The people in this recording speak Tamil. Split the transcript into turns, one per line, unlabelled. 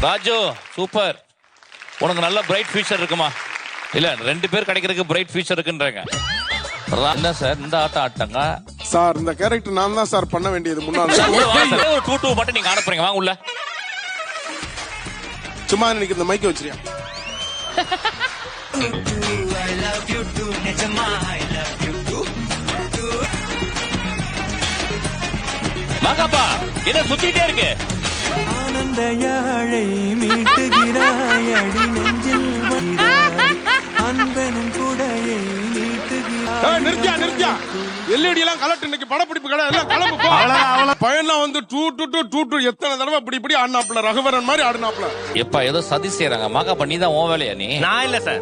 ராஜு சூப்பர், உனக்கு நல்ல பிரைட் ஃபியூச்சர் இருக்குமா? இல்ல 2 பேர் கிடைக்கிறதுக்கு பிரைட் ஃபியூச்சர் இருக்குன்றாங்க. என்ன சார் இந்த ஆட்டம் ஆட்டாங்க
சார்? இந்த கேரக்டர் நான் தான் சார் பண்ண வேண்டியது முன்னாள்.
ஒரு 2-2 மட்டும் நீங்க ஆட போறீங்க, வாங்க உள்ள.
சும்மா இன்னைக்கு இந்த மைக்க வச்சிரியா?
வாங்கப்பா, என்ன சுத்திட்டே இருக்கு?
ஆனந்த யாழை மீட்டுகிறாய் அடி நெஞ்சில் வந்தாய் அன்பனும் கூடையை மீட்டுகிறாய்.
நிறுத்தியா எல்இடி எல்லாம் கலட்டு, இன்னைக்கு படப்பிடிப்பு கடை எல்லாம் கிளம்பு போ. பையன்லாம் வந்து டூ எத்தனை தடவை இப்படி ஆடினாப்ல, ரகுவரன் மாதிரி ஆடினாப்ல.
எப்பா ஏதோ சதி செய்யறாங்க. மகாப்பா நீ தான் உன் வேலையா? நீ
நான் இல்ல சார்.